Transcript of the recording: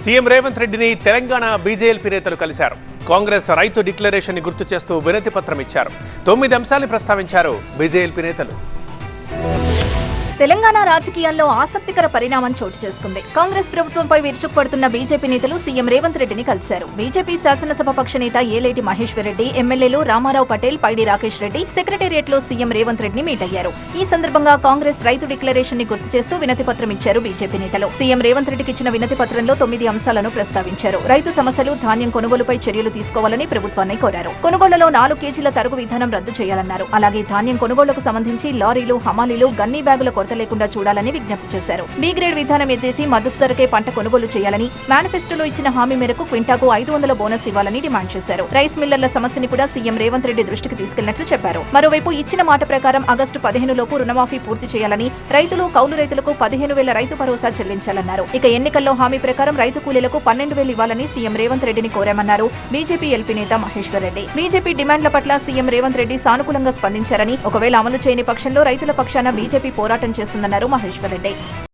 CM Revanth రెడ్డిని Telangana BJLP నేతలు కలిశారు. కాంగ్రెస్ రైతు డిక్లరేషన్ ని గుర్తు చేస్తూ వినతి పత్రం ఇచ్చారు. 9 అంశాలను ప్రస్తావించారు బీజేఎల్పీ నేతలు. తెలంగాణ రాజకీయాల్లో ఆసక్తికర పరిణామం చోటు చేసుకుంది. కాంగ్రెస్ ప్రభుత్వంపై విరుచుకుపడుతున్న బీజేపీ నేతలు సీఎం రేవంత్ రెడ్డిని కలిశారు. బీజేపీ శాసనసభ పక్ష నేత ఏలేటి మహేశ్వర్ రెడ్డి, ఎమ్మెల్యేలు రామారావు పటేల్, పైడి రాకేష్ రెడ్డి సెక్రటేరియట్ లో సీఎం రేవంత్ రెడ్డిని మీట్ అయ్యారు. ఈ సందర్భంగా కాంగ్రెస్ రైతు డిక్లరేషన్ ని గుర్తు చేస్తూ వినతి పత్రం ఇచ్చారు బీజేపీ నేతలు. సీఎం రేవంత్ రెడ్డికి ఇచ్చిన వినతి పత్రంలో 9 అంశాలను ప్రస్తావించారు. రైతు సమస్యలు, ధాన్యం కొనుగోలుపై చర్యలు తీసుకోవాలని ప్రభుత్వాన్ని కోరారు. కొనుగోళ్లలో 4 కేజీల తరుగు విధానం రద్దు చేయాలన్నారు. అలాగే ధాన్యం కొనుగోలుకు సంబంధించి లారీలు, హమాలీలు, గన్నీ బ్యాగుల కొరత లేకుండా చూడాలని విజ్ఞప్తి చేశారు. బి గ్రేడ్ విధానం ఎత్తేసి మద్దతు ధరకే పంట కొనుగోలు చేయాలని, మేనిఫెస్టోలో ఇచ్చిన హామీ మేరకు క్వింటాకు 500 బోనస్ ఇవ్వాలని డిమాండ్ చేశారు. రైస్ మిల్లర్ల సమస్యని కూడా సీఎం రేవంత్ రెడ్డి దృష్టికి తీసుకెళ్లినట్లు చెప్పారు. మరోవైపు ఇచ్చిన మాట ప్రకారం ఆగస్టు 15 లోపు రుణమాఫీ పూర్తి చేయాలని, రైతులు, కౌలు రైతులకు 15,000 రైతు భరోసా చెల్లించాలన్నారు. ఇక ఎన్నికల్లో హామీ ప్రకారం రైతు కూలీలకు 12,000 ఇవ్వాలని సీఎం రేవంత్ రెడ్డిని కోరామన్నారు బీజేపీ ఎల్పీ నేత మహేశ్వర్ రెడ్డి. బీజేపీ డిమాండ్ల పట్ల సీఎం రేవంత్ రెడ్డి సానుకూలంగా స్పందించారని, ఒకవేళ అమలు చేయని పక్షంలో రైతుల పక్షాన బీజేపీ పోరాటం చేస్తుందన్నారు మహేశ్వర్ రెడ్డి.